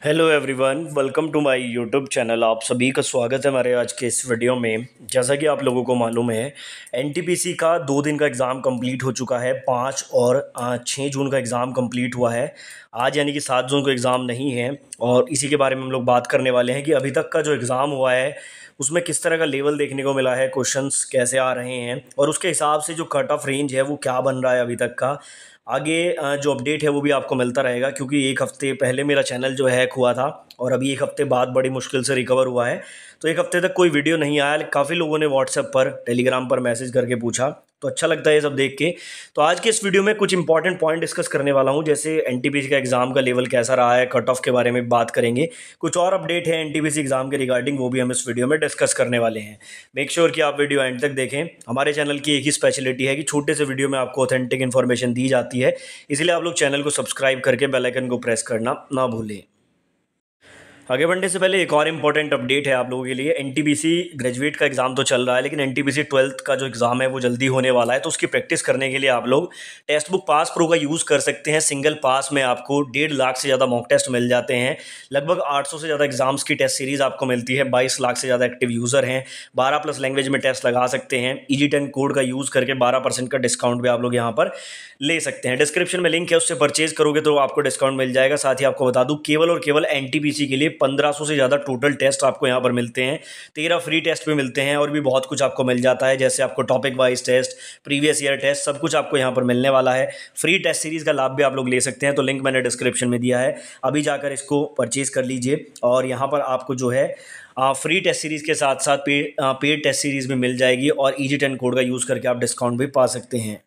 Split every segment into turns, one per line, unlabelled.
Hello everyone, welcome to my YouTube channel. आप सभी का स्वागत है हमारे आज के इस वीडियो में। जैसा कि आप लोगों को मालूम है, एनटीपीसी का 2 दिन का एग्ज़ाम कंप्लीट हो चुका है। 5 और 6 जून का एग्ज़ाम कंप्लीट हुआ है। आज यानी कि 7 जून को एग्ज़ाम नहीं है और इसी के बारे में हम लोग बात करने वाले हैं कि अभी तक का जो एग्ज़ाम हुआ है उसमें किस तरह का लेवल देखने को मिला है, क्वेश्चंस कैसे आ रहे हैं और उसके हिसाब से जो कट ऑफ रेंज है वो क्या बन रहा है अभी तक का। आगे जो अपडेट है वो भी आपको मिलता रहेगा, क्योंकि एक हफ़्ते पहले मेरा चैनल जो हैक हुआ था और अभी एक हफ़्ते बाद बड़ी मुश्किल से रिकवर हुआ है। तो एक हफ़्ते तक कोई वीडियो नहीं आया। काफ़ी लोगों ने व्हाट्सएप पर, टेलीग्राम पर मैसेज करके पूछा, तो अच्छा लगता है ये सब देख के। तो आज के इस वीडियो में कुछ इंपॉर्टेंट पॉइंट डिस्कस करने वाला हूँ, जैसे एनटीपीसी का एग्ज़ाम का लेवल कैसा रहा है, कट ऑफ के बारे में बात करेंगे। कुछ और अपडेट है एनटीपीसी एग्ज़ाम के रिगार्डिंग, वो भी हम इस वीडियो में डिस्कस करने वाले हैं। मेक श्योर कि आप वीडियो एंड तक देखें। हमारे चैनल की एक ही स्पेशलिटी है कि छोटे से वीडियो में आपको ऑथेंटिक इन्फॉर्मेशन दी जाती है, इसलिए आप लोग चैनल को सब्सक्राइब करके बेल आइकन को प्रेस करना ना भूलें। आगे बढ़ने से पहले एक और इम्पॉर्टेंट अपडेट है आप लोगों के लिए। एनटीपीसी ग्रेजुएट का एग्ज़ाम तो चल रहा है, लेकिन एनटीपीसी 12th का जो एग्ज़ाम है वो जल्दी होने वाला है। तो उसकी प्रैक्टिस करने के लिए आप लोग टेक्स्ट बुक पास प्रो का यूज़ कर सकते हैं। सिंगल पास में आपको 1.5 लाख से ज़्यादा मॉक टेस्ट मिल जाते हैं। लगभग 800 से ज़्यादा एग्जाम्स की टेस्ट सीरीज़ आपको मिलती है। 22 लाख से ज़्यादा एक्टिव यूज़र हैं। 12+ लैंग्वेज में टेस्ट लगा सकते हैं। EG10 कोड का यूज़ करके 12% का डिस्काउंट भी आप लोग यहाँ पर ले सकते हैं। डिस्क्रिप्शन में लिंक है, उससे परचेज करोगे तो आपको डिस्काउंट मिल जाएगा। साथ ही आपको बता दूं, केवल और केवल एनटीपीसी के लिए 1500 से ज़्यादा टोटल टेस्ट आपको यहाँ पर मिलते हैं। 13 फ्री टेस्ट भी मिलते हैं और भी बहुत कुछ आपको मिल जाता है, जैसे आपको topic wise test, previous year test, सब कुछ आपको यहाँ पर मिलने वाला है। फ्री टेस्ट सीरीज़ का लाभ भी आप लोग ले सकते हैं, तो लिंक मैंने डिस्क्रिप्शन में दिया है। अभी जाकर इसको परचेज कर लीजिए और यहाँ पर आपको जो है फ्री टेस्ट सीरीज़ के साथ साथ पेड टेस्ट सीरीज़ भी मिल जाएगी और EG10 कोड का यूज़ करके आप डिस्काउंट भी पा सकते हैं।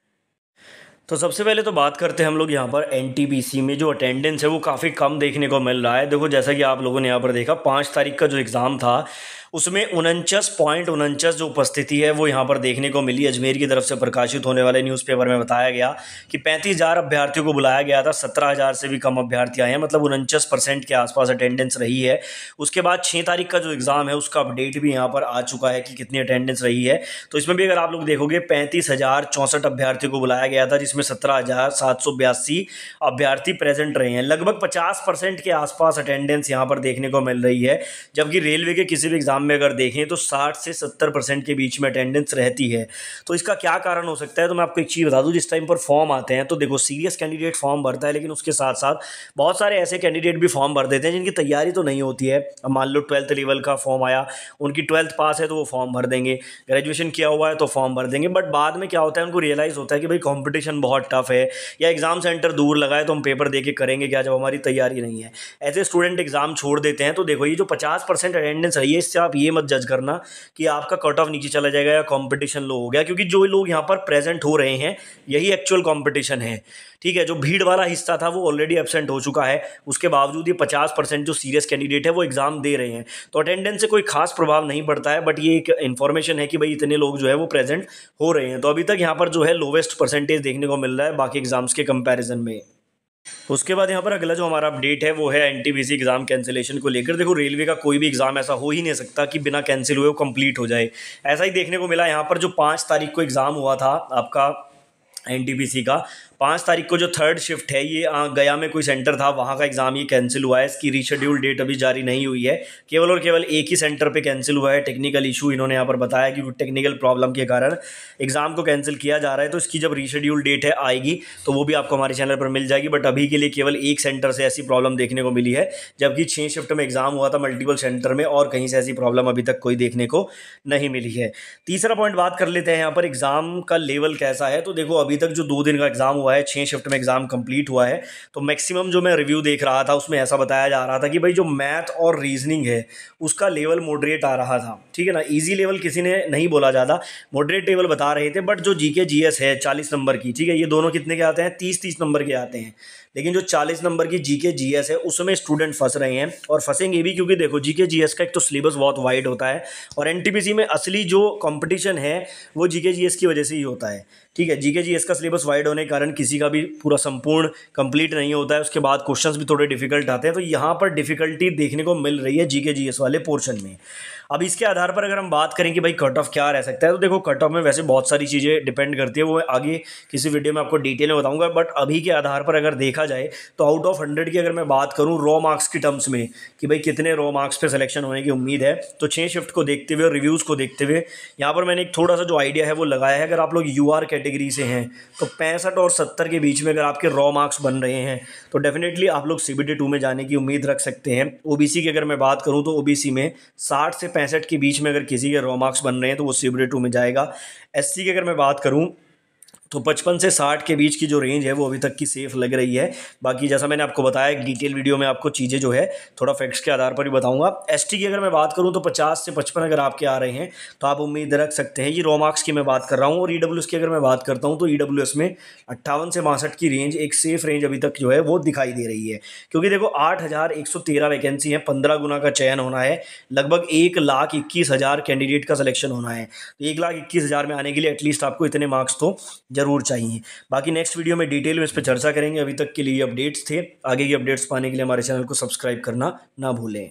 तो सबसे पहले तो बात करते हैं हम लोग यहाँ पर एनटीपीसी में जो अटेंडेंस है वो काफ़ी कम देखने को मिल रहा है। देखो, जैसा कि आप लोगों ने यहाँ पर देखा, 5 तारीख का जो एग्ज़ाम था उसमें 49.49 जो उपस्थिति है वो यहाँ पर देखने को मिली। अजमेर की तरफ से प्रकाशित होने वाले न्यूज़पेपर में बताया गया कि 35,000 अभ्यर्थियों को बुलाया गया था, 17,000 से भी कम अभ्यर्थी आए हैं, मतलब 49% के आसपास अटेंडेंस रही है। उसके बाद 6 तारीख का जो एग्ज़ाम है उसका अपडेट भी यहाँ पर आ चुका है कि कितनी अटेंडेंस रही है। तो इसमें भी अगर आप लोग देखोगे, 35,064 अभ्यर्थियों को बुलाया गया था, जिसमें 17,782 अभ्यर्थी प्रेजेंट रहे हैं। लगभग 50% के आसपास अटेंडेंस यहाँ पर देखने को मिल रही है। जबकि रेलवे के किसी भी एग्जाम में अगर देखें तो 60 से 70% के बीच में अटेंडेंस रहती है। तो इसका क्या कारण हो सकता है, तो मैं आपको एक चीज़ बता दूं। जिस टाइम पर फॉर्म आते हैं तो देखो, सीरियस कैंडिडेट फॉर्म भरता है, लेकिन उसके साथ साथ बहुत सारे ऐसे कैंडिडेट भी फॉर्म भर देते हैं जिनकी तैयारी तो नहीं होती है। अब मान लो 12th लेवल का फॉर्म आया, उनकी 12th पास है तो वो फॉर्म भर देंगे, ग्रेजुएशन किया हुआ है तो फॉर्म भर देंगे, बट बाद में क्या होता है, उनको रियलाइज़ होता है कि भाई कॉम्पिटिशन बहुत टफ है या एग्ज़ाम सेंटर दूर लगा है तो हम पेपर दे के करेंगे क्या जब हमारी तैयारी नहीं है। ऐसे स्टूडेंट एग्ज़ाम छोड़ देते हैं। तो देखो, ये जो 50% अटेंडेंस रही है, इससे आप ये मत जज करना कि आपका कट ऑफ नीचे चला जाएगा या कंपटीशन लो हो गया, क्योंकि जो लोग यहाँ पर प्रेजेंट हो रहे हैं यही एक्चुअल कंपटीशन है। ठीक है, जो भीड़ वाला हिस्सा था वो ऑलरेडी एब्सेंट हो चुका है। उसके बावजूद ये 50% जो सीरियस कैंडिडेट है वो एग्जाम दे रहे हैं। तो अटेंडेंस से कोई खास प्रभाव नहीं पड़ता है, बट ये एक इन्फॉर्मेशन है कि भाई इतने लोग जो है वो प्रेजेंट हो रहे हैं। तो अभी तक यहाँ पर जो है लोवेस्ट परसेंटेज देखने को मिल रहा है बाकी एग्जाम्स के कंपैरिजन में। उसके बाद यहाँ पर अगला जो हमारा अपडेट है वो है एनटीपीसी एग्जाम कैंसिलेशन को लेकर। देखो, रेलवे का कोई भी एग्जाम ऐसा हो ही नहीं सकता कि बिना कैंसिल हुए वो कंप्लीट हो जाए। ऐसा ही देखने को मिला यहाँ पर। जो 5 तारीख को एग्ज़ाम हुआ था आपका एनटीपीसी का, 5 तारीख को जो 3rd शिफ्ट है, ये गया में कोई सेंटर था, वहाँ का एग्ज़ाम ये कैंसिल हुआ है। इसकी रीशेड्यूल डेट अभी जारी नहीं हुई है। केवल और केवल एक ही सेंटर पे कैंसिल हुआ है। टेक्निकल इशू इन्होंने यहाँ पर बताया कि टेक्निकल प्रॉब्लम के कारण एग्ज़ाम को कैंसिल किया जा रहा है। तो इसकी जब रीशेड्यूल डेट है आएगी तो वो भी आपको हमारे चैनल पर मिल जाएगी। बट अभी के लिए केवल एक सेंटर से ऐसी प्रॉब्लम देखने को मिली है, जबकि 6 शिफ्ट में एग्ज़ाम हुआ था मल्टीपल सेंटर में, और कहीं से ऐसी प्रॉब्लम अभी तक कोई देखने को नहीं मिली है। तीसरा पॉइंट बात कर लेते हैं यहाँ पर, एग्ज़ाम का लेवल कैसा है। तो देखो, अभी तक जो 2 दिन का एग्ज़ाम हुआ है, 6 शिफ्ट में एग्जाम कंप्लीट हुआ है, तो मैक्सिमम जो मैं रिव्यू देख रहा था उसमें ऐसा बताया जा रहा था कि भाई जो मैथ और रीजनिंग है उसका लेवल मॉडरेट आ रहा था। ठीक है ना, इजी लेवल किसी ने नहीं बोला ज़्यादा, मॉडरेट लेवल बता रहे थे। बट जो जीके जीएस है 40 नंबर की, ठीक है, ये दोनों कितने के आते हैं, 30-30 नंबर के आते हैं। लेकिन जो 40 नंबर की जीके जीएस है उसमें स्टूडेंट फंस रहे हैं, और फंसेंगे भी, क्योंकि देखो जीके जीएस का एक तो सिलेबस बहुत वाइड होता है, और एनटीपीसी में असली जो कंपटीशन है वो जीके जीएस की वजह से ही होता है। ठीक है, जीके जीएस का सिलेबस वाइड होने के कारण किसी का भी पूरा संपूर्ण कंप्लीट नहीं होता है। उसके बाद क्वेश्चंस भी थोड़े डिफिकल्ट आते हैं, तो यहाँ पर डिफिकल्टी देखने को मिल रही है जीके जीएस वाले पोर्शन में। अब इसके आधार पर अगर हम बात करें कि भाई कट ऑफ क्या रह सकता है, तो देखो, कट ऑफ में वैसे बहुत सारी चीज़ें डिपेंड करती है, वो मैं आगे किसी वीडियो में आपको डिटेल में बताऊंगा। बट अभी के आधार पर अगर देखा देखा जाए तो आउट ऑफ 100 की अगर मैं बात करूं रॉ मार्क्स की टर्म्स में कि भाई कितने रॉ मार्क्स पे सिलेक्शन होने की उम्मीद है, तो 6 शिफ्ट को देखते हुए और रिव्यूज़ को देखते हुए यहाँ पर मैंने एक थोड़ा सा जो आइडिया है वो लगाया है। अगर आप लोग यूआर कैटेगरी से हैं तो 65 और 70 के बीच में अगर आपके रॉ मार्क्स बन रहे हैं तो डेफिनेटली आप लोग CBT 2 में जाने की उम्मीद रख सकते हैं। ओबीसी की अगर मैं बात करूं तो ओबीसी में 60 से 65 के बीच में अगर किसी के रॉ मार्क्स बन रहे हैं तो वो CBT 2 में जाएगा। एससी की अगर मैं बात करूं तो 55 से 60 के बीच की जो रेंज है वो अभी तक की सेफ लग रही है। बाकी जैसा मैंने आपको बताया एक डिटेल वीडियो में आपको चीज़ें जो है थोड़ा फैक्ट्स के आधार पर ही बताऊंगा। एसटी की अगर मैं बात करूं तो 50 से 55 अगर आपके आ रहे हैं तो आप उम्मीद रख सकते हैं। ये रॉ मार्क्स की मैं बात कर रहा हूँ। और ईडब्ल्यूएस की अगर मैं बात करता हूँ तो ईडब्ल्यूएस में 58 से 62 की रेंज एक सेफ रेंज अभी तक जो है वो दिखाई दे रही है, क्योंकि देखो 8113 वैकेंसी है, 15 गुना का चयन होना है, लगभग 1,21,000 कैंडिडेट का सिलेक्शन होना है। तो 1,21,000 में आने के लिए एटलीस्ट आपको इतने मार्क्स तो जरूर चाहिए। बाकी नेक्स्ट वीडियो में डिटेल में इस पर चर्चा करेंगे। अभी तक के लिए अपडेट्स थे, आगे की अपडेट्स पाने के लिए हमारे चैनल को सब्सक्राइब करना ना भूलें।